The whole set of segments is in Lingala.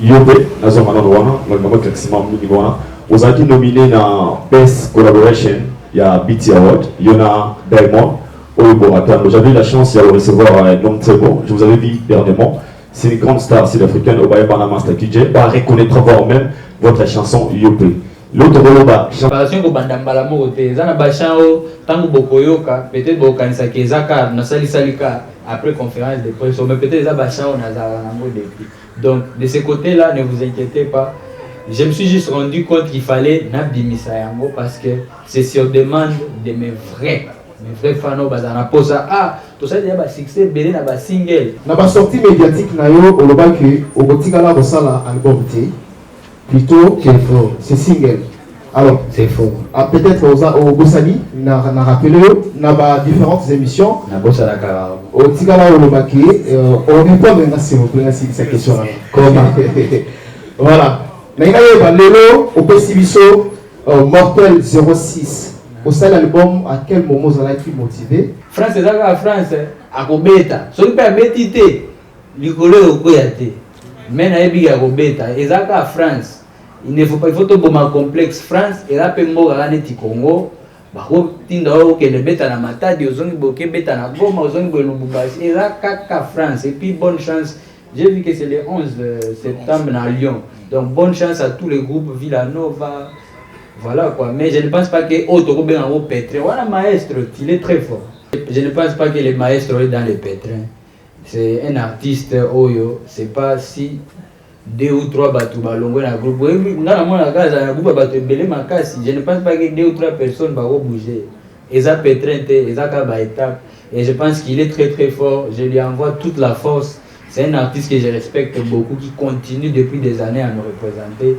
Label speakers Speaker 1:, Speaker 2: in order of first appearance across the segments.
Speaker 1: Yobe, nazo manondwana, ngomba maximum minigwana. Vous avez nominé dans Best Collaboration, il y a BT Award, il y en a Diamond, j'avais eu la chance de recevoir un homme très bon, je vous avais vu dernièrement, c'est une grande star sud-africaine, Obaye Banama Stakidje, va reconnaître voir même votre chanson Yobe. L'autre roloba.
Speaker 2: Chanson ko bandambala mo te, zana bachao tango bokoyoka, peut-être bokanisa kezaka na salika après conférence de presse, mais peut-être za bachao na za nango depuis. Donc de ce côté-là, ne vous inquiétez pas. Je me suis juste rendu compte qu'il fallait n'abimisa yango parce que c'est sur demande de mes vrais fans bazana posa tout ça déjà ba succès belé na ba single
Speaker 3: na ba sortie médiatique na yo oloba que obotikala kosala album te plutôt que c'est single. Alors
Speaker 2: c'est faux.
Speaker 3: Peut-être au Bossani na rappelé na ba différentes émissions
Speaker 2: na bossa la kara
Speaker 3: otikala oloba que on répond maintenant s'il vous plaît cette question là. Comment voilà. Lelo au Pessibiso Mortel 06. Au sein de l'album, à quel moment vous avez été motivé?
Speaker 2: France est à France, à Kobeta. Ce n'est pas métité. L'icole au Koyate. Mais na ebi à Kobeta. Et ça à France. Il ne faut pas, il faut tout bon complexe. France et là pengo à l'année Congo. Bako tinda o ke le beta na matadi ozongi boke beta na goma ozongi bo lubumbashi. Et là kaka France. Et puis bonne chance. J'ai vu que c'est le 11 septembre à Lyon. Donc bonne chance à tous les groupes Villanova. Voilà quoi. Mais je ne pense pas que Otto en pétrin. Voilà maestro, il est très fort. Je ne pense pas que le maestro est dans les pétrins. C'est un artiste Oyo. C'est pas si 2 ou 3 bateaux balongo dans le groupe. Je ne pense pas que 2 ou 3 personnes vont bouger. Et ça pétrin, et ça étape. Et je pense qu'il est très très fort. Je lui envoie toute la force. C'est un artiste que je respecte beaucoup, qui continue depuis des années à nous représenter.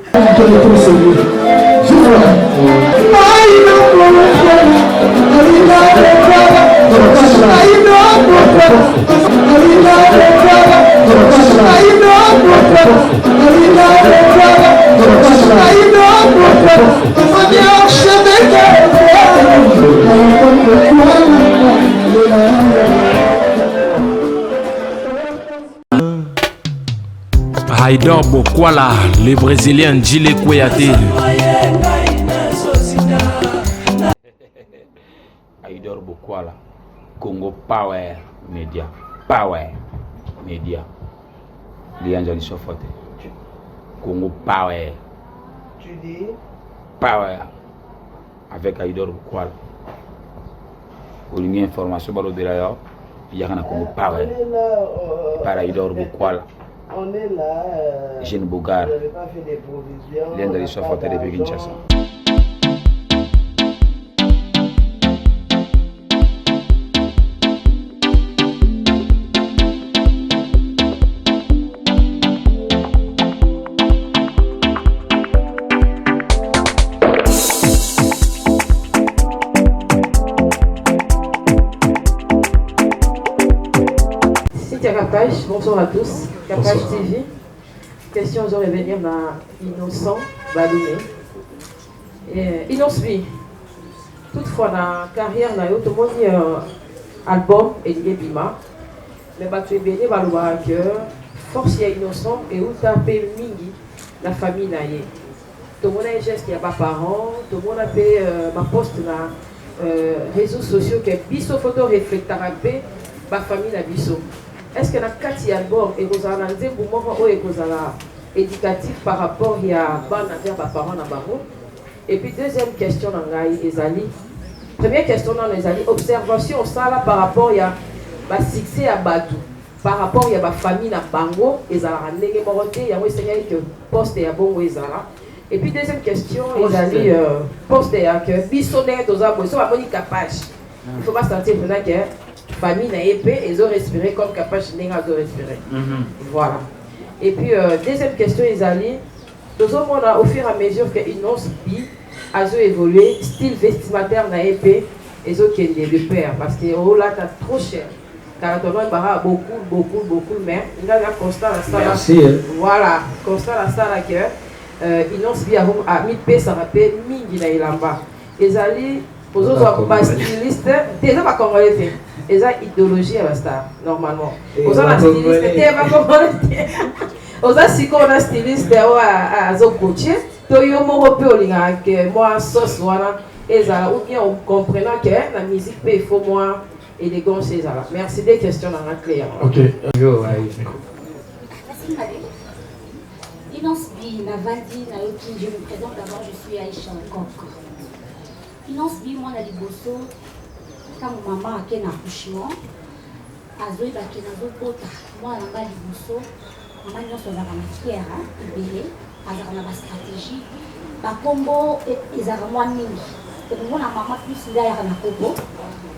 Speaker 4: Aïdor Bokwala, le Brésilien Djile Kouyaté.
Speaker 5: Aïdor Bokwala, Congo Power Media. Power Media. Lianjali Sofote. Congo Power.
Speaker 6: Tu dis
Speaker 5: Power. Avec Aïdor Bokwala. Pour une information, il y a un Congo Power. Par Aïdor Bokwala.
Speaker 6: on est là.
Speaker 5: Jeune Bougar.
Speaker 6: On n'avait pas fait des provisions.
Speaker 5: L'un des Sofote de Kinshasa.
Speaker 7: Capage, bonsoir à tous. Capage TV. Question aux revenir dans Innocent Badoumé. Innocent, toutefois, dans la carrière, tout le monde dit album et il Bima. Mais tu es béni par le cœur, force est innocent et où tu as payé Mingi, la famille. Tout le monde a un geste qui n'a pas parents, tout le monde a payé ma poste dans les réseaux sociaux qui est biso photo réflecteur à paix, ma famille la biso. Est-ce que dans 4 albums, et vous avez un éducatif par rapport à mes parents et puis deuxième question dans Ezali. Première question dans Ezali, observation ça là par rapport à succès à Badou, par rapport à ma famille à Bango, Ezala Nege Moroté, il y a un que poste à Bongo Ezala. Et puis deuxième question, Ezali poste à que Bissonnet aux arbres, ils sont à Monique Capage. Il ne faut pas sentir maintenant que famille n'a épée, ils ont respiré comme Capage n'a pas respiré. Voilà. Et puis, deuxième question, Ezali. Au fur et à mesure que Innocent a évolué, style vestimentaire n'a épée, ils ont qui le père. Parce que oh là, t'as trop cher. Car ton nom est beaucoup, mais il a un constat à ça.
Speaker 2: Merci.
Speaker 7: Voilà, constat à ça que Innocent a mis paix, ça rappelle, Mingi na ilamba. Ezali. Pour eux, les stylistes, déjà pas congolais, ils ont idéologie à la star, normalement. Pour eux, les stylistes, ils ont oza sikoyo na styliste oyo azocoache to yo moko mpe olingaka ke mwa sauce wana ezala ou bien comprenant que la musique mpe il faut mwa élégance ezala. Merci des questions nanga clair.
Speaker 3: Ok.
Speaker 2: Yo, aïe.
Speaker 8: Merci Marie. Finance B, Navandi, Naoki, je me présente d'abord, je suis Aïcha Nkok. Finance B, moi, na liboso, quand mon maman a fait un accouchement, Azoé Bakena Zobota, moi, na liboso, maman nyonso ezalaka na fière, ebele, azalaka na bastratégie, bakombo ezalaka mwa mingi. Omona maman plus nde ayaka na kombo,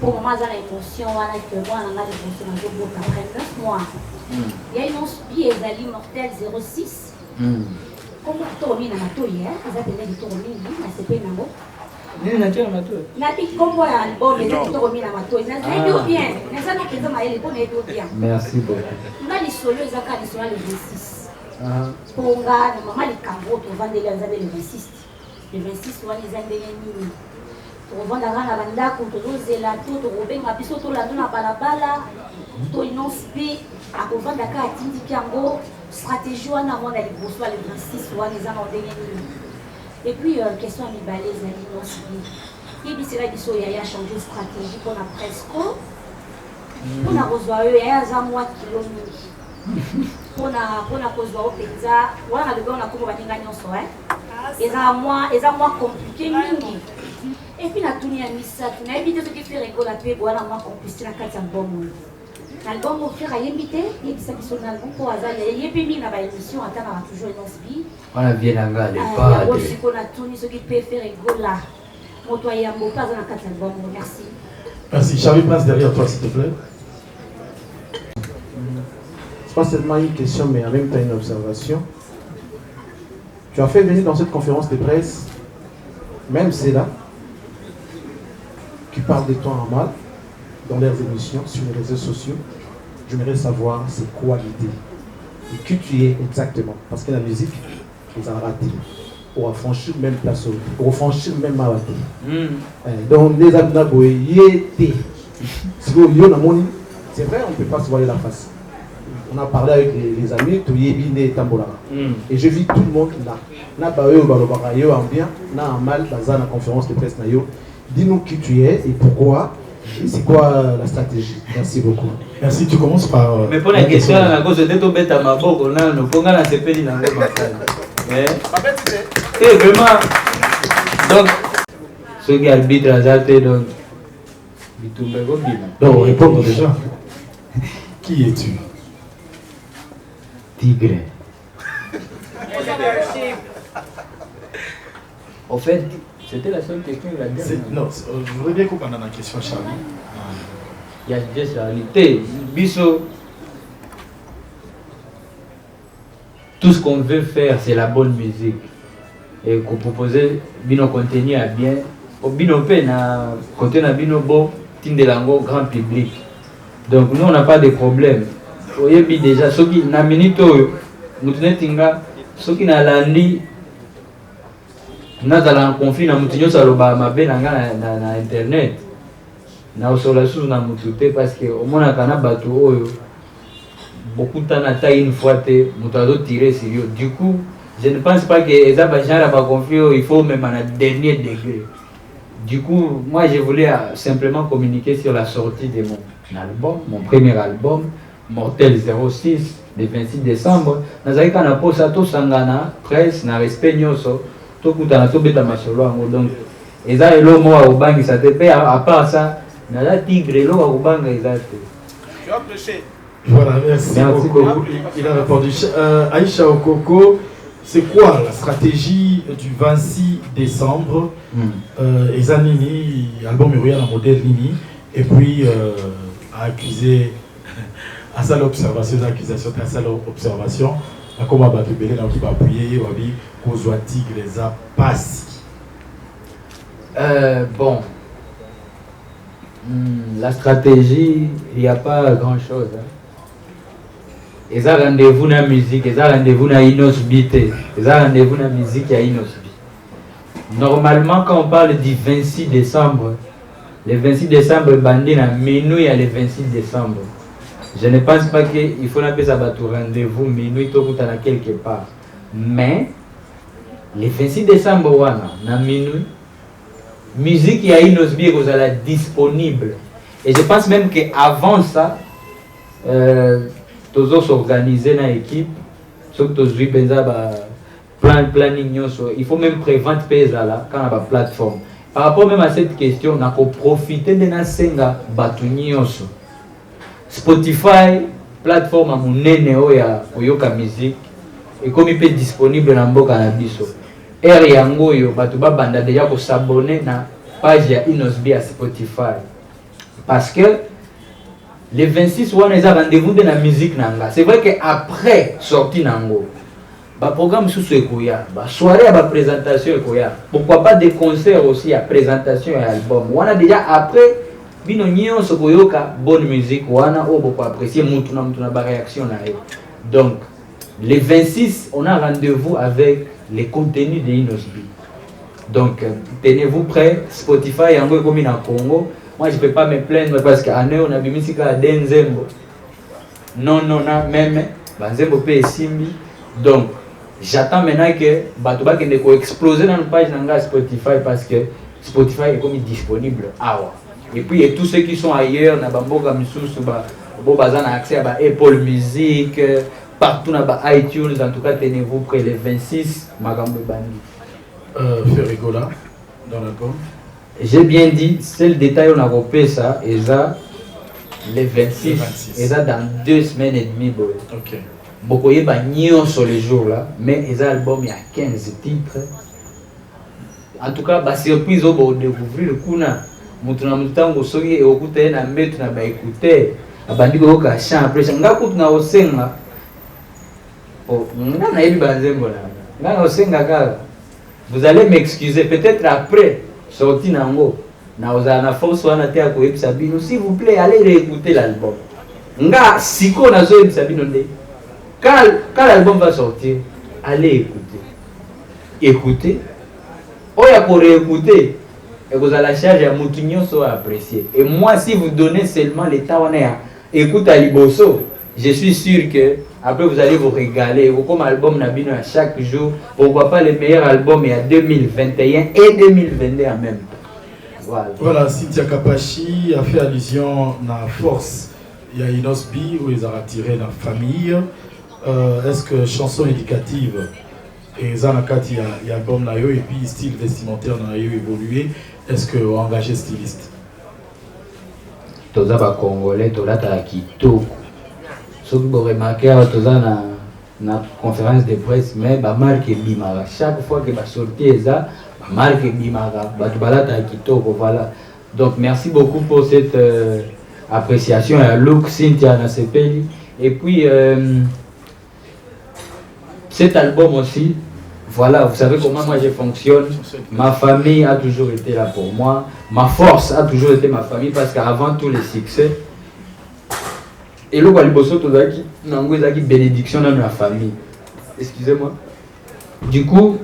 Speaker 8: pour maman aza na émotion wana ke mwana nanga liboso nazobota après 9 mois. Il y a une ospi ezali mortel 06. Comment tourner na matoi eza pena de tourner na sepe nango.
Speaker 2: Nini natia na matoi?
Speaker 8: Na big combo ya album eza de tourner na matoi. Na zebi bien. Na za no peza maele pour na ebi bien.
Speaker 2: Merci beaucoup.
Speaker 8: Nga lisolo eza ka lisolo le 26. Ponga na mama likambo to vandeli eza le 26. Le 26 wana eza ndenge nini? Tovandaka na bandako tozozela to tokobenga biso tolanda na balabala to inonce mpe akovandaka atindiki yango stratégie wana mwana liboso ya le 26 wana eza na ndenge nini. Et puis question ya mibale ezali inonce mpe yebisela biso yaya change stratégie mpona presco mpona kozwa oyo yaya aza mwa kilo mingi mpona kozwa o mpenza wana na lobe wana kombo baninga nyonso eza mwa compliqué mingi. Et puis la tournée à Missa, tu n'as évité ce qui fait rigoler la paix, voilà moi qu'on puisse la carte album. L'album au frère a invité, et puis ça qui sonne l'album pour hasard, il y a pas mis dans l'émission, attends, on a toujours une osbi.
Speaker 2: On a bien engagé,
Speaker 8: pas. Il y a aussi qu'on a tourné ce qui peut faire rigoler là. Mon toi et un beau pas dans la carte album, merci.
Speaker 3: Merci, Charlie, place derrière toi s'il te plaît. C'est pas seulement une question, mais en même temps une observation. Tu as fait venir dans cette conférence de presse, même c'est là, qui parlent de toi en mal dans leurs émissions sur les réseaux sociaux. J'aimerais savoir c'est quoi l'idée et qui tu es exactement. Parce que la musique, ils ont raté. Pour franchir même place, pour franchir même ma donc les abnaboués, c'est vrai, on ne peut pas se voiler la face. On a parlé avec les amis, tout y est tambola. Et je vis tout le monde là. Na bayo balobarayo en bien, na en mal dans la conférence de presse nayo. Dis-nous qui tu es et pourquoi. Et c'est quoi la stratégie? Merci beaucoup. Merci, tu commences par.
Speaker 2: Mais pour la question, à cause de tout bête à ma boque, on a nos pongas dans ces pays dans le matin. Et vraiment. Donc, ceux qui arbitrent à Zate, donc.
Speaker 3: Donc, répondre déjà. Qui es-tu?
Speaker 2: Tigre. En fait, c'était la seule question de la dernière.
Speaker 3: Non, je voudrais bien comprendre la question, Charlie.
Speaker 2: Il y a déjà Charlie. Bisso, tout ce qu'on veut faire, c'est la bonne musique. Et qu'on propose bino contenu à bien. Au bino pe na côté na bino bon, tinde lango grand public. Donc nous on n'a pas de problème. Oyebi déjà ceux qui na minito mutune tinga ceux qui na landi nazala en conflit na mutu nyonso aloba mabe na nga na internet na osola susu na mutu te parce que omonaka na bato oyo beaucoup de temps ata une fois te mutu azotirer sur yo. Du coup je ne pense pas que eza bagenre ba conflit il faut même à dernier degré. Du coup moi je voulais simplement communiquer sur la sortie de mon album, mon premier album Mortel 06 le 26 décembre. Nazali kana posa to sangana presse na respect nyonso. Donc, eza elo mo obangi sa te pe à part ça na la tigre elo obanga eza te.
Speaker 3: Tu as prêché. Voilà, merci beaucoup. Il a répondu. Aïcha Okoko, c'est quoi la stratégie du 26 décembre Ezanini, album Uriel en modèle Nini, et puis a accusé à ça l'observation, l'accusation à ça l'observation. Comme on va te belé, on va appuyer, on va dire qu'on soit tigre les a passés.
Speaker 2: Bon, la stratégie, il n'y a pas grand chose. Ils ont rendez-vous dans la musique, ils ont rendez-vous dans l'inosbité, ils ont rendez-vous dans la musique et l'inosbité. Normalement, quand on parle du 26 décembre, le 26 décembre, bandé dans menu, il y a le 26 décembre. Je ne pense pas qu'il faut appeler ça rendez-vous minuit tout quelque part. Mais le 26 décembre, à minuit, musique y a une osbie disponible. Et je pense même qu'avant ça, tous s'organiser dans l'équipe, surtout planning, il faut même prévendre là quand on a la plateforme. Par rapport même à cette question, on a profité de la senga batunyoso. Spotify, plateforme à mon ya oyoka musique, et comme il peut disponible dans mboka na biso. R yango yo batuba banda déjà pour s'abonner na page ya Inosbi à Spotify. Parce que le 26 on a rendez-vous de la musique nanga. C'est vrai que après sortie nango, ba programme sous ekoya, ba soirée à ba présentation ekoya. Pourquoi pas des concerts aussi à présentation et album. On a déjà après bino nyonso koyoka bonne musique wana o beaucoup apprécier mutu na ba réaction na yo. Donc le 26 on a rendez-vous avec les contenus de Inosbi. Donc tenez-vous prêts. Spotify yango comme na Congo. Moi je peux pas me plaindre parce qu'à nous on a bimisika à Denzembo. Non même Banzembo pe simbi. Donc j'attends maintenant que Batuba qui ne exploser dans la page nanga Spotify parce que Spotify est comme disponible. Et puis et tous ceux qui sont ailleurs na bamboka misusu ba bazana accès à Apple Music partout na ba iTunes. En tout cas tenez-vous près le 26 magambo bandi.
Speaker 9: Ferrigola dans l'album.
Speaker 2: J'ai bien dit, c'est le détail on a repéré ça et ça le 26 et ça dans 2 semaines et demie.
Speaker 9: OK.
Speaker 2: Beaucoup y a sur les jours là, mais les albums il y a 15 titres. En tout cas, bah surprise au beau découvrir le kuna. Mutuna mutango soki e okuta na metu na ba écouter. Abandiko ka chant après nga kutu na osenga. Oh, nga na yebi banzembo là. Nga na osenga kala. Vous allez m'excuser peut-être après sorti nango. Na ozana force wana te ko yebisa bino s'il vous plaît allez réécouter l'album. Nga siko na zo yebisa bino nde. Quand l'album va sortir, allez écouter. Écoutez. Oya pour réécouter. Et vous allez la charge à Moutignon soit apprécié. Et moi, si vous donnez seulement l'état on est écoute à Liboso, je suis sûr que après vous allez vous régaler. Vous comme album Nabino à chaque jour. Pourquoi pas le meilleur album il y a 2021 et 2022 en même temps.
Speaker 9: Voilà, Cynthia Kapachi a fait allusion à la force. Il y a Inosbi où ils ont attiré la famille. Est-ce que chanson éducative et Zanakati il y a album Nayo et puis style vestimentaire Nayo évolué, est-ce que vous engagez styliste?
Speaker 2: Toza ba Congolais, toza ta kitoko. Ce que vous remarquez, toza na conférence de presse, mais ba marque bimara. Chaque fois que ba sortir ça, ba marque bimara. Ba tubala ta kitoko, voilà. Donc merci beaucoup pour cette appréciation à look Cynthia Nasepeli. Et puis cet album aussi, voilà, vous savez comment moi je fonctionne. Ma famille a toujours été là pour moi. Ma force a toujours été ma famille parce qu'avant tous les succès, et le Waliboso Tozaki, Nangozaki bénédiction dans ma famille. Excusez-moi. Du coup,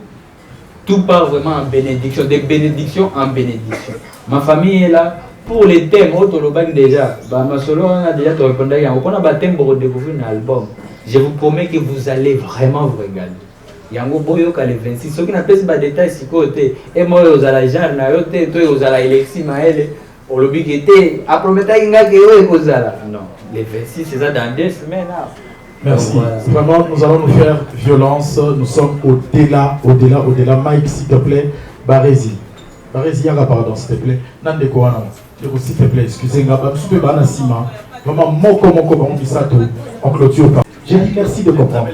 Speaker 2: tout part vraiment en bénédiction, de bénédiction en bénédiction. Ma famille est là pour les thèmes. Déjà, ma solo on a déjà répondu. On a un thème pour découvrir un album. Je vous promets que vous allez vraiment vous régaler. Yango boyo ka le 26 ceux qui n'appellent pas détails si côté et moi aux ala genre na yote toi aux ala Alexis Maël au lobby qui était à promettre que yo aux ala non le 26 c'est ça dans 2 semaines là.
Speaker 9: Merci. Donc, vraiment nous allons nous faire violence, nous sommes au-delà Mike s'il te plaît Barési Yaga pardon s'il te plaît Nande Koana s'il te plaît excusez-moi super bana sima vraiment moko on dit ça tout en clôture.
Speaker 3: J'ai dit merci de comprendre.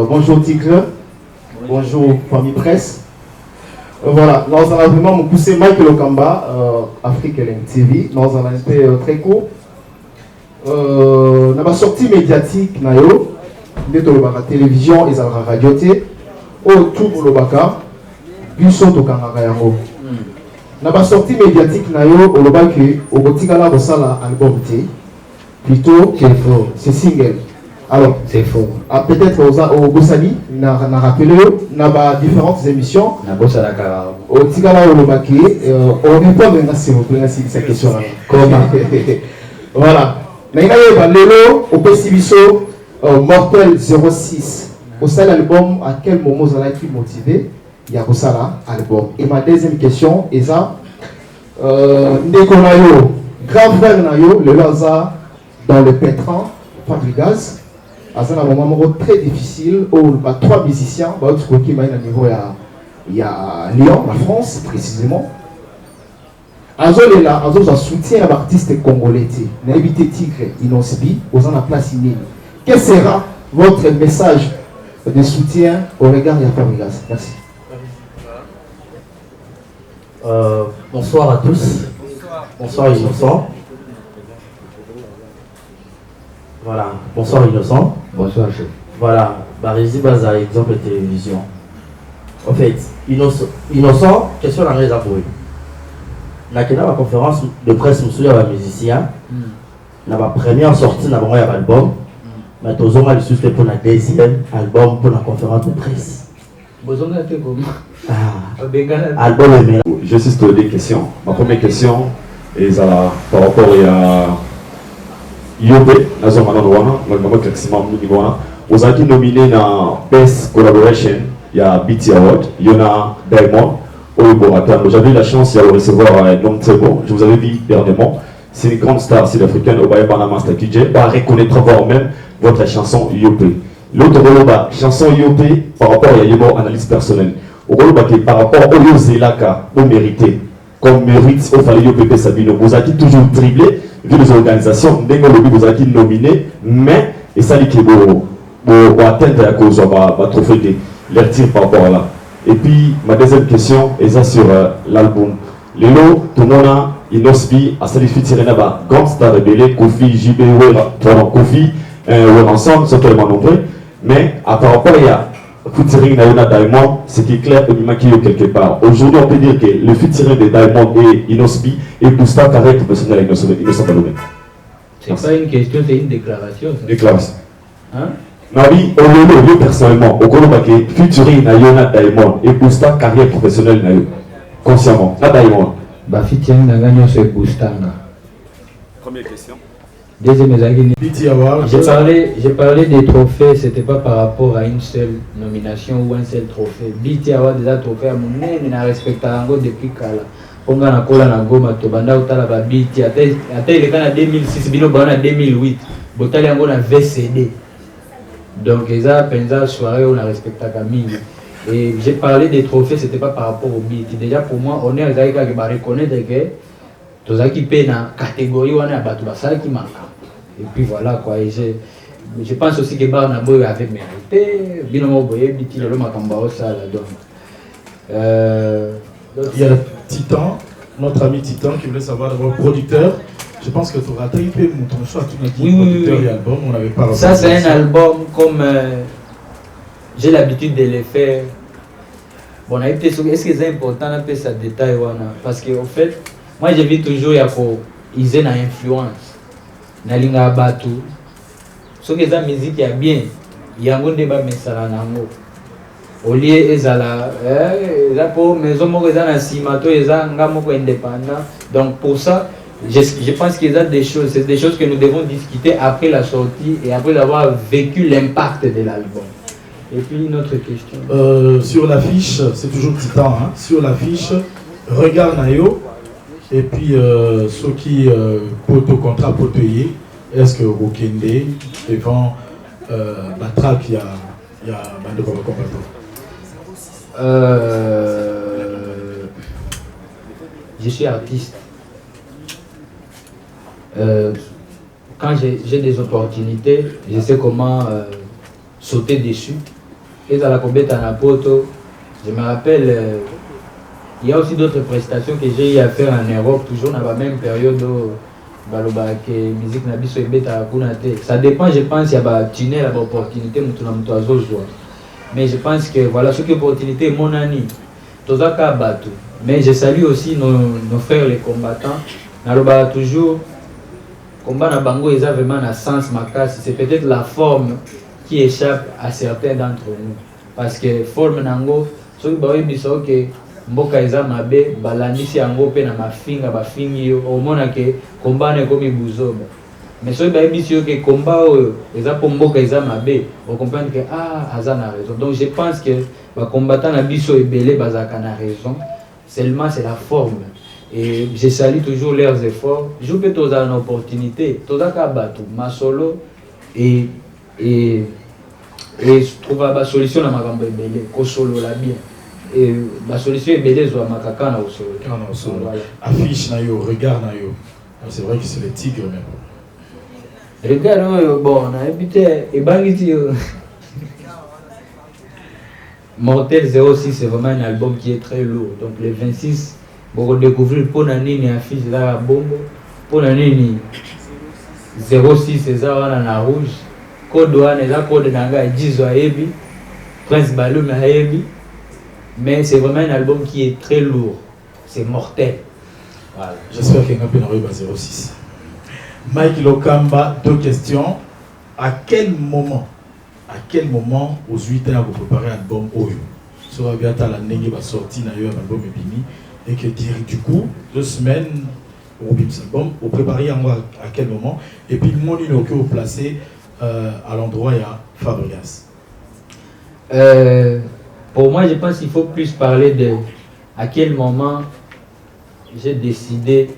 Speaker 3: Bonjour Tigre, bonjour famille presse. Voilà, nous allons vraiment pousser Michael Okamba, Afrique Link TV, nous allons un peu très court. Dans ma sortie médiatique, nayo, la télévision et la radio, autour de l'Obaka, Busso Tokanga Yango. Dans ma sortie médiatique, nayo, au Lobaki, au Botigala Bosala album T, plutôt que c'est single. Alors,
Speaker 2: c'est faux.
Speaker 3: Peut-être au Bossali, on a rappelé différentes émissions. Au Tigala Olobaki, on répond maintenant s'il vous plaît à cette question-là. Voilà. Lelo, au Pessibiso, Mortel 06. Au seul album, à quel moment vous avez motivé? Il y a ça album. Et ma deuxième question est ça. Ndekonayo, grand frère Nayo, le Laza, dans le pétrin, Fabregas. C'est un moment très difficile où il y a 3 musiciens, il y a Lyon, la France précisément. Azol est là, Azol a soutien à l'artiste congolais. N'invitez Tigre, Inosbi, aux en a place inédite. Quel sera votre message de soutien au regard de Fabregas? Merci.
Speaker 10: Bonsoir à tous. Bonsoir Innocent. Voilà, bonsoir Innocent.
Speaker 2: Bonsoir chef.
Speaker 10: Voilà, Barési Baza, exemple de télévision. En fait, Innocent, question dans les appuis. Dans la conférence de presse, je suis un musicien. Dans ma première sortie, dans mon album. Mais tous les ans, je suis pour la deuxième album pour la conférence de presse.
Speaker 1: Album est. Je suis sur des questions. Ma première question est par rapport à Yobe, la zone vous avez nominé dans Best Collaboration, il y a BT Award, il y en a Diamond, j'avais eu la chance de recevoir un homme très bon, je vous avais vu dernièrement, c'est une grande star sud-africaine, Obaye Banama Stakidje, va reconnaître voir même votre chanson Yobe. L'autre chanson Yobe par rapport à Yobo, analyse personnelle. Par rapport au Yozelaka, au mérité, comme mérite au Fallait Yobe Sabino, vous avez toujours dribblé, vu les organisations, vous avez nominé, mais, et ça dit que vous atteindre la cause, va trophée de leur tir par rapport à là. Et puis, ma deuxième question est ça sur l'album. Lelo, tout le monde a Inosbi, à Salifit Sirenaba, Gangsta Rebelle, Kofi, JB, Kofi, ensemble, c'est tellement nombreux. Mais par rapport à featuring Naona Diamond, c'était clair et maquillé quelque part. Aujourd'hui, on peut dire que le featuring de Diamond et Inosbi est boosté à carrière professionnelle à Innocent Balomé.
Speaker 2: C'est pas une question, c'est une déclaration.
Speaker 1: Déclaration.
Speaker 2: Hein?
Speaker 1: Marie, au personnellement, au Colombie, featuring Naona Diamond et boosté à carrière professionnelle Nayo. Consciemment. Na Diamond.
Speaker 2: Bah, featuring Naganyo, c'est boostanga.
Speaker 1: Première question.
Speaker 2: Deuxième, j'ai parlé des trophées, c'était pas par rapport à une seule nomination ou un seul trophée. BT Award déjà trophée à mon nez, mais na respecté depuis Kala. Ponga na kola na goma to banda utala ba BT ata il est en 2006 bino bana 2008. Botali yango na VCD. Donc eza penza soirée on a respecté Camille. Et j'ai parlé des trophées, c'était pas par rapport au BT. Déjà pour moi, on est à Zaïka qui va reconnaître que tous ceux qui paient dans la catégorie on a battu ça qui manque. Et puis voilà quoi. Et je pense aussi que Barnabo avait mérité. Binomo Boye, Biti Lolo Makambao ça donc.
Speaker 9: Il y a Titan, notre ami Titan qui voulait savoir d'abord producteur. Je pense que tu auras tapé mon choix tout notre producteur et album. On n'avait pas.
Speaker 2: Ça c'est un album comme j'ai l'habitude de le faire. Bon, est-ce que c'est important de faire ça détail parce qu'en fait, moi je vis toujours ils ont une influence. Nalinga batu. Ce que la musique est bien, il y a un débat mais ça là nango. Au lieu ezala là pour maison mo ezala simato ezala ngamoko indépendant. Donc pour ça, je pense qu'il y a des choses, c'est des choses que nous devons discuter après la sortie et après avoir vécu l'impact de l'album. Et puis une autre question.
Speaker 9: Sur l'affiche, c'est toujours Titan, hein? Sur l'affiche, regarde Nayo. Et puis, ceux qui poto contrat potoyé, est-ce que au Kende, devant Batrac, il y a Bande combattant?
Speaker 2: Je suis artiste. Quand j'ai des opportunités, je sais comment sauter dessus. Et dans la comète à Napoto, je me rappelle. Il y a aussi d'autres prestations que j'ai eu à faire en Europe, toujours dans la même période où la musique n'a pas été. Ça dépend, je pense, il y a une opportunité, mais je pense que voilà, ce qui est opportunité, mon ami, mais je salue aussi nos frères les combattants. Toujours, combat na bango, ils ont vraiment un sens macasse. C'est peut-être la forme qui échappe à certains d'entre nous. Parce que forme nango, ceux qui mboka eza mabe balandisi yango pe na mafinga bafingi yo omona ke kombane komi buzoba Mais si vous avez que combat, ils ont mabé, on comprend que Azan a raison. Donc je pense que les combattants na biso et belé bazaka na raison. Seulement c'est la forme. Et je salue toujours leurs efforts. Je peux tous avoir une opportunité, tous à battre ma solo et je trouve la solution à ma gambe belé, ko solo la bien. Et la solution est belé zo makaka na solo.
Speaker 9: Affiche na yo, regard na yo. C'est vrai que c'est les tigres même.
Speaker 2: Regarde, bon, on a habité et Bangiti. Mortel 06, c'est vraiment un album qui est très lourd. Donc, le 26, pour redécouvrir pour l'année, affiche là à Bongo. Pour l'année 06, c'est ça, on a la rouge. Code douane, c'est ça, code nanga, 10 à Ebi. Prince Balou à Ebi. Mais c'est vraiment un album qui est très lourd. C'est mortel.
Speaker 9: Voilà. J'espère qu'il y a un peu de 06. Mike Lokamba, 2 questions. À quel moment, aux 8 ans, vous préparez un album Oyo? Sur Abiata, la Nengi va sortir un album Epini. Et que du coup, 2 semaines, au album, vous préparez à quel moment? Et puis, le monde que vous placez à l'endroit, il y a Fabregas.
Speaker 2: Pour moi, je pense qu'il faut plus parler de à quel moment j'ai décidé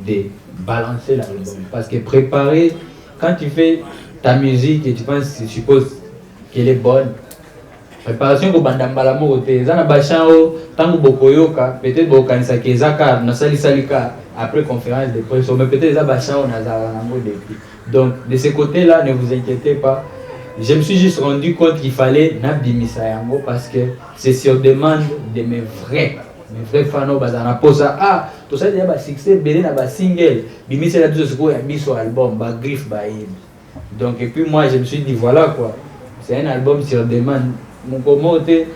Speaker 2: de balancer l'album. Parce que préparer, quand tu fais ta musique et tu penses, tu supposes qu'elle est bonne, préparation pour bandambala moté, ça n'a pas changé tant que bokoyoka, peut-être bokanisa kezaka, na salika après conférence de presse, mais peut-être ça va changer depuis. Donc de ce côté-là, ne vous inquiétez pas. Je me suis juste rendu compte qu'il fallait n'abimisa yango parce que c'est sur demande de mes vrais fans bazana posa tout ça déjà succès belé na ba single bimisa la tout ce qu'on a mis sur album ba griffe ba yeb. Donc et puis moi je me suis dit voilà quoi, c'est un album sur demande mon commenté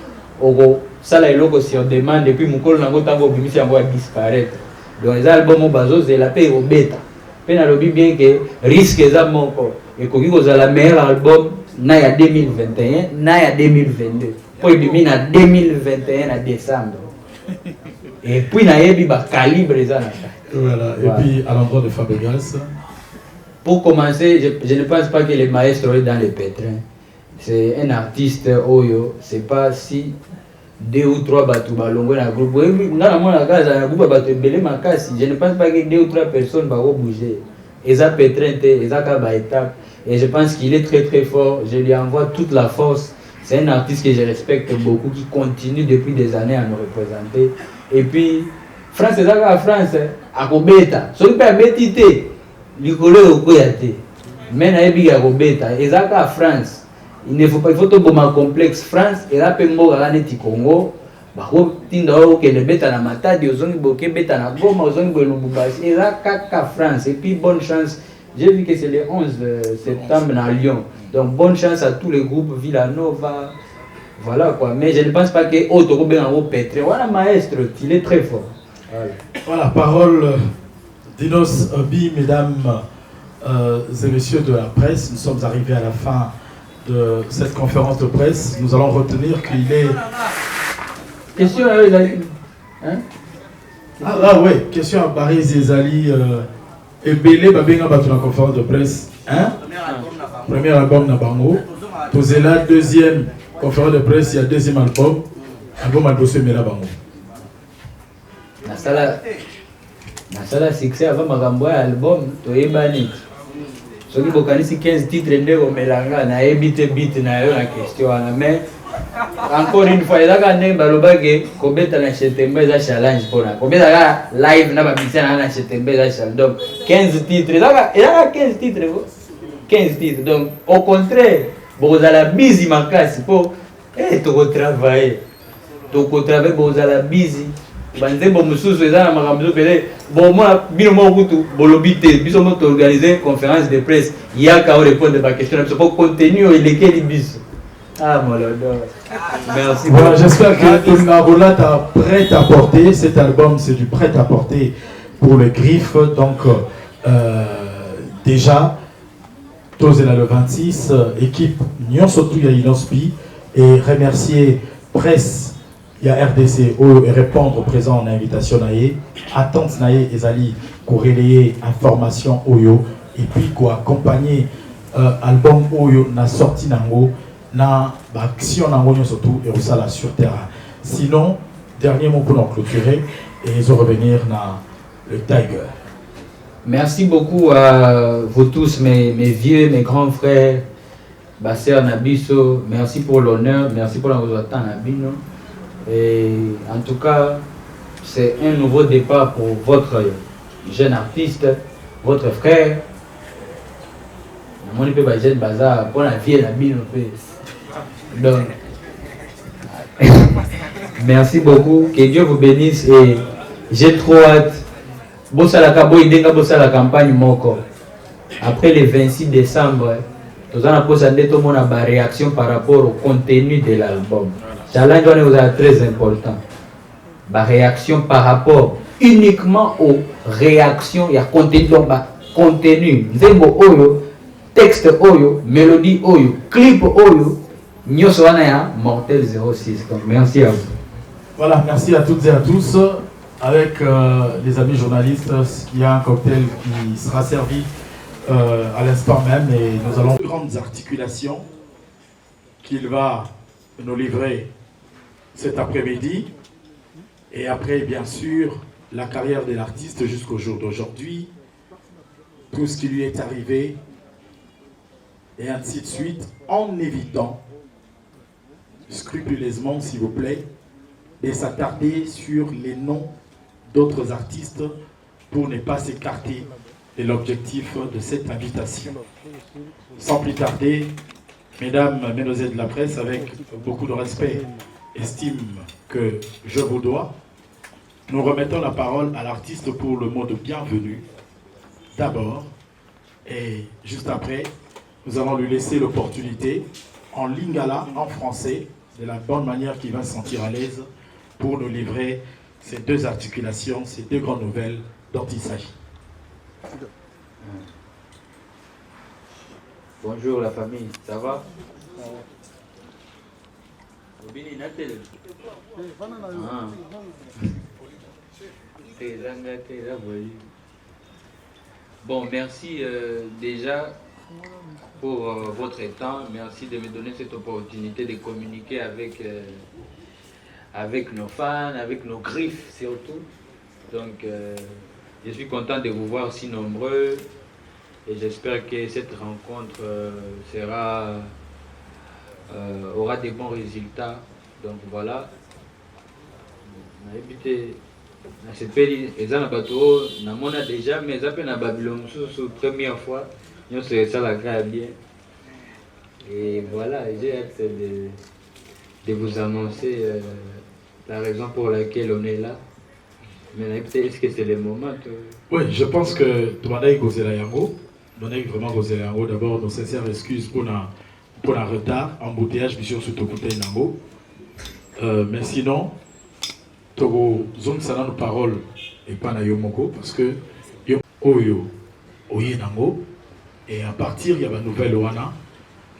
Speaker 2: oko ça la logo sur demande et puis mon col nango tango bimisa yango a disparaître. Donc les albums bazo c'est la paix au bêta peine à lobby bien que risque ça mon corps et qu'on dit la meilleur album na ya 2021 na ya 2022 pour il en 2021 à décembre. Et puis, il y a un calibre.
Speaker 9: Voilà. Et puis, à l'endroit de Fabregas.
Speaker 2: Pour commencer, je ne pense pas que le maestro est dans les pétrins. C'est un artiste, Oyo. C'est pas si 2 ou 3 bateaux balongos dans le groupe. Je ne pense pas que 2 ou 3 personnes vont bouger. Ils ont pétrin, ils ont étape. Et je pense qu'il est très très fort. Je lui envoie toute la force. C'est un artiste que je respecte beaucoup, qui continue depuis des années à nous représenter. Et puis, France, c'est ça qu'à France, à Kobeta. Ce qui peut être l'icône au Koyate. Mais à Kobeta. Et ça qu'à France, il ne faut pas, il faut tout bon complexe. France, et là, il y a un Congo. France. Et puis, bonne chance. J'ai vu que c'est le 11 septembre à Lyon. Donc bonne chance à tous les groupes Villanova. Voilà quoi. Mais je ne pense pas que Otto en Petre. Voilà maestro, il est très fort.
Speaker 9: Voilà, parole d'Inos Obi, mesdames et messieurs de la presse. Nous sommes arrivés à la fin de cette conférence de presse. Nous allons retenir qu'il est...
Speaker 2: Question hein?
Speaker 9: Ah oui, question à Barry Zezali. Et Belé va bien battre la conférence de presse. Hein? Premier album Nabango. Tozela, deuxième conférence de presse, il y a deuxième album. Album Albossé Mela Bango.
Speaker 2: Nasala succès avant ma album, Toyebani. Ce qui bokanisi 15 titres de Melanga, na ebite beat na yo la question. Mais encore une fois, il y a un balobage, Kobeta na chetembe za challenge pour la. Kobeta live na babisa na chetembe za challenge. Donc 15 titres, il y a 15 titres. 15 titres. Donc au contraire, vous allez busy ma casse pour travailler. Tu travailles, vous allez busy. Banze bon mususu ezana makambo pele bon moi bino mo kutu bolobité biso mo organiser conférence de presse yaka o répondre à question pour contenu et lesquels bis. Ah Molodo. Merci.
Speaker 9: Voilà, j'espère que Tolingarola t'a prêt à porter cet album, c'est du prêt à porter pour le Griffe. Donc déjà Tozela le 26 équipe Nyon surtout ya Inospi et remercier presse. Il y a RDC et répondre présent en invitation naïe. Attente naïe ezali pour relayer information oyo et puis quoi accompagner album Oyo na sorti nango na action nango surtout et ça là sur terrain. Sinon dernier mot pour nous clôturer et ils vont revenir dans le Tiger.
Speaker 2: Merci beaucoup à vous tous, mes vieux, mes grands frères, Basser Nabiso. Merci pour l'honneur, merci pour l'envoi Nabino. Et en tout cas, c'est un nouveau départ pour votre jeune artiste, votre frère. Mon épée jeune bazar pour la vie Nabino. Donc, merci beaucoup, que Dieu vous bénisse et j'ai trop hâte. La campagne Moko. Après le 26 décembre, nous allons poser une réaction par rapport au contenu de l'album. Challenge est très important. La réaction par rapport uniquement aux réactions, il y a contenu, Zembo Oyo, texte Oyo, mélodie Oyo, clip Oyo, nous sommes Mortel 06. Donc merci à vous.
Speaker 9: Voilà, merci à toutes et à tous. Avec les amis journalistes, il y a un cocktail qui sera servi à l'instant même et nous allons grandes articulations qu'il va nous livrer cet après-midi et après bien sûr la carrière de l'artiste jusqu'au jour d'aujourd'hui, tout ce qui lui est arrivé et ainsi de suite, en évitant scrupuleusement s'il vous plaît de s'attarder sur les noms d'autres artistes pour ne pas s'écarter de l'objectif de cette invitation. Sans plus tarder, mesdames, mesdemoiselles de la presse, avec beaucoup de respect, estime que je vous dois, nous remettons la parole à l'artiste pour le mot de bienvenue, d'abord, et juste après, nous allons lui laisser l'opportunité, en lingala, en français, de la bonne manière qu'il va se sentir à l'aise, pour nous livrer ces deux articulations, ces deux grandes nouvelles dont il s'agit.
Speaker 2: Bonjour la famille, ça va? Bon, merci déjà pour votre temps, merci de me donner cette opportunité de communiquer avec nos fans, avec nos griffes surtout. Donc je suis content de vous voir si nombreux et j'espère que cette rencontre aura des bons résultats. Donc voilà. Déjà, mais ça la Babylone première fois. Nous c'est ça la bien. Et voilà, j'ai hâte de vous annoncer la raison pour laquelle on est là. Mais est-ce que c'est le moment?
Speaker 9: Oui, je pense que tu m'as dit que Yango. On a vraiment causé Yango. D'abord, nos sincères excuses pour le retard, embouteillage, mission sur Tokuta Yango. Mais sinon, Togo zone ça nos paroles et pas na Yomoko parce que Oyo Nango et à partir il y a une nouvelle Oana,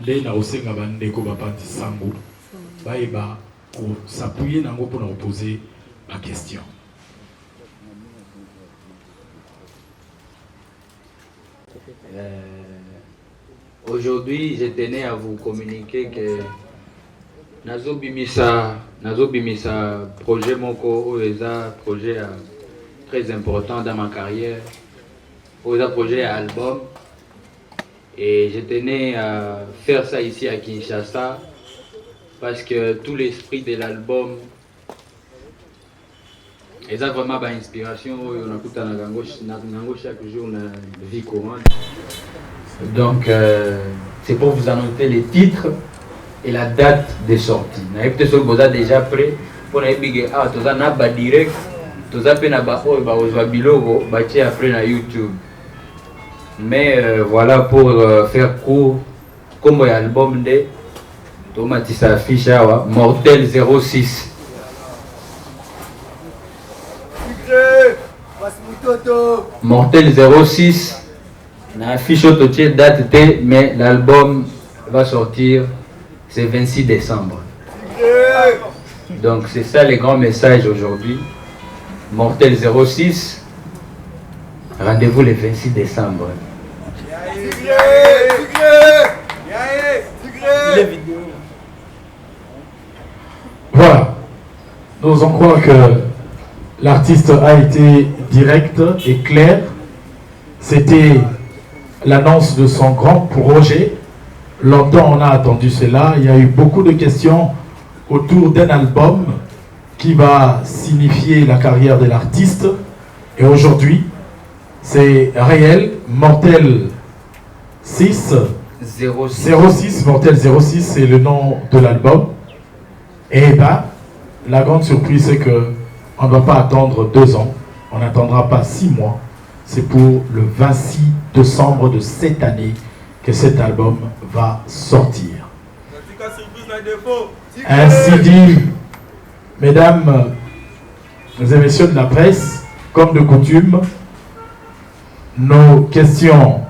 Speaker 9: les na osenga bandeko bapandi sango. Baïba ou s'appuyer Nango pour nous poser la question.
Speaker 2: Aujourd'hui, je tenais à vous communiquer que Nazo Bimisa projet Moko Oeza, projet très important dans ma carrière, Oeza projet album, et je tenais à faire ça ici à Kinshasa parce que tout l'esprit de l'album est vraiment une inspiration. On a tout chaque jour dans la vie courante. Donc c'est pour vous annoncer les titres et la date de sortie. Vous avez déjà prêt pour les big out. Vous avez direct, vous avez après na YouTube. Mais voilà pour faire court, comme l'album de Tomatissa affiche Mortel 06. Mortel 06. On affiche autre date T, mais l'album va sortir c'est 26 décembre. Donc c'est ça le grand message aujourd'hui. Mortel 06. Rendez-vous le 26 décembre.
Speaker 9: Voilà. Nous en croyons que l'artiste a été direct et clair. C'était l'annonce de son grand projet. Longtemps on a attendu cela. Il y a eu beaucoup de questions autour d'un album qui va signifier la carrière de l'artiste. Et aujourd'hui, c'est réel. Mortel 06, Mortel 06, c'est le nom de l'album. Et bien, la grande surprise, c'est qu'on ne va pas attendre 2 ans. On n'attendra pas 6 mois. C'est pour le 26 décembre de cette année que cet album va sortir. Ainsi dit, mesdames et messieurs de la presse, comme de coutume, nos questions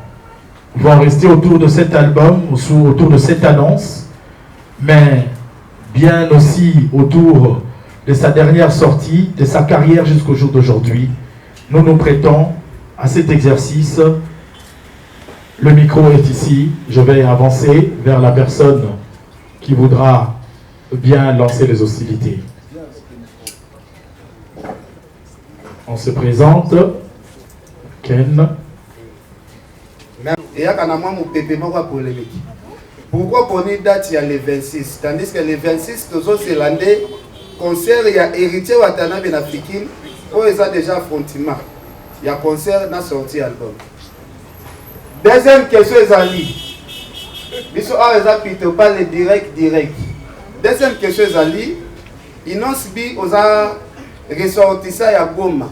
Speaker 9: vont rester autour de cet album, autour de cette annonce, mais bien aussi autour de sa dernière sortie, de sa carrière jusqu'au jour d'aujourd'hui. Nous nous prêtons à cet exercice. Le micro est ici. Je vais avancer vers la personne qui voudra bien lancer les hostilités. On se présente. Ken.
Speaker 6: Et il y a un pépé polémique. Pourquoi pour une date il y a le 26, tandis que le 26, c'est l'année concert, il y a héritier Watanabe Africain, où ils ont déjà affrontement. Il y a concert dans sorti album. Deuxième question, les amis. Ils ont plutôt pas le direct. Deuxième question, les amis. Ils ont subi aux ressorti ça à Goma.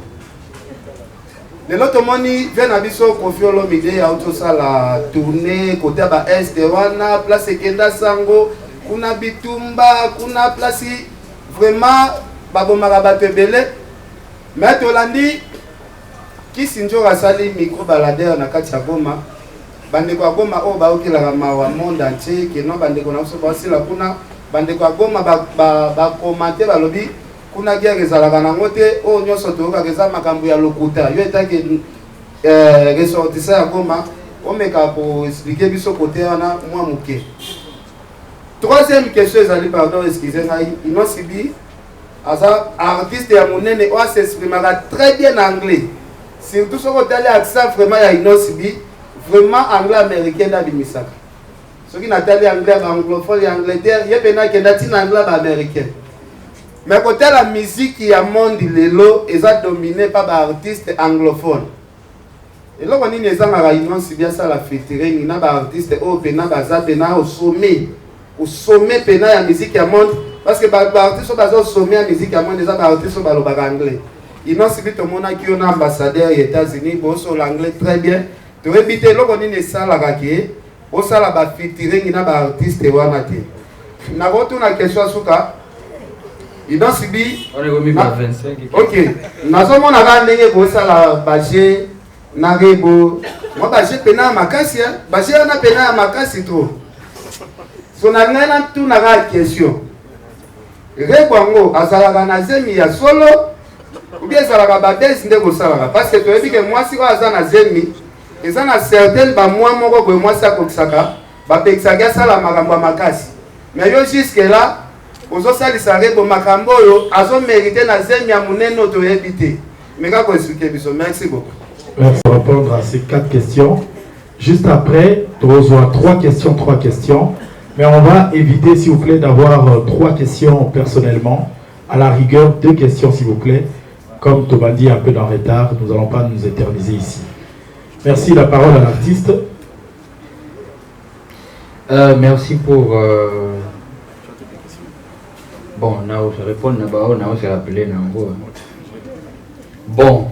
Speaker 6: Le lot moni vient à biso Koffi Olomide ya autosa la tournée côté ba est wana place Kenda Sango kuna bitumba kuna place vraiment babomaka bato ebele mais tolandi kisinjo rasali micro baladeur na kati ya Goma bandeko ya Goma oyo baokelaka mawa monde entier keno bandeko na biso basila kuna bandeko ya Goma bakomante balobi kuna guerre ezalaka nango te oyo nyonso toyokaka eza makambo ya lokuta yo etaki ressortissa ya Goma omeka koexplike biso kote wana mwa moke. Troisième question ezali, pardon, excusez ngai, Inosibi aza artiste ya monene oyo s'exprimaka très bien anglais, surtout soki otali accent vraiment ya Inosibi vraiment anglais américain nabimisaka. Soki natali anglais baanglophone ya Angleterre ye pena akenda ntina anglais baaméricain. Mais côté la musique qui a monde lelo est dominé par des artistes anglophones. Et là on est les gens si bien ça la featuring na ba artistes au pena baza pena au sommet pena la musique qui a monde parce que ba artistes sont basés au sommet la musique qui a monde des artistes sont balo anglais. Ils n'ont subi tout le monde qui est ambassadeur aux États-Unis bon sur l'anglais très bien. Tu éviter là on est les ça la raquer au ça la ba featuring na ba artistes wana te. Na retourne la question suka. Il a subi. On est remis par 25. Ok. Nous avons ndenge bosala baje na rebo. Moi baje pena makasi hein. Baje na pena makasi trop. Son angana tout na question. Rebo ngo azalaka na zemi ya solo. Ou bien azalaka babes ndeko sala parce que tu as dit que moi si aza na zemi, ils ont certaines ba moi moko boy moi ça kokisaka, ba pexaka sala makambo makasi. Mais yo jusque là ozosalisa rebo makambo oyo azo mérité na zemi ya munene otoyebite. Mais kako expliquer biso. Merci beaucoup.
Speaker 9: Merci de répondre à ces 4 questions. Juste après, tu reçois 3 questions. Mais on va éviter, s'il vous plaît, d'avoir 3 questions personnellement. À la rigueur, 2 questions, s'il vous plaît. Comme Thomas dit, un peu dans le retard, nous n'allons pas nous éterniser ici. Merci, la parole à l'artiste.
Speaker 2: Merci pour... Bon, now je réponds d'abord, now je rappelle Nango. Bon.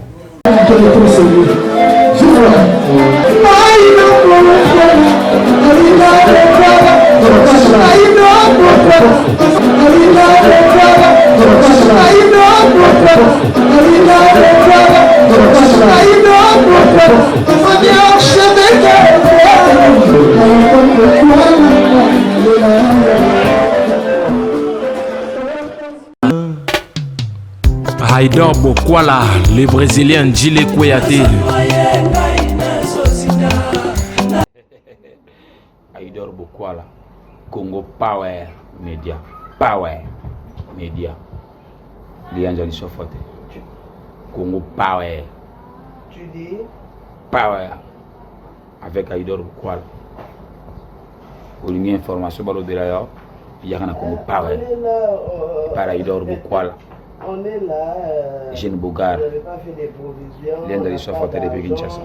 Speaker 4: Haïdor Bokwala, le Brésilien Djile Kouyaté.
Speaker 5: Congo Power Media. Power Media. Lianja Lissofote. Congo Power.
Speaker 11: Tu dis
Speaker 5: Power. Avec Aïdor Bukwala. Pour une information, il y a un Congo Power. Par Aïdor Bukwala.
Speaker 11: on est là.
Speaker 5: Jeune Bogar.
Speaker 11: Vous n'avez pas fait des provisions.
Speaker 5: Lianja Lissofote depuis Kinshasa.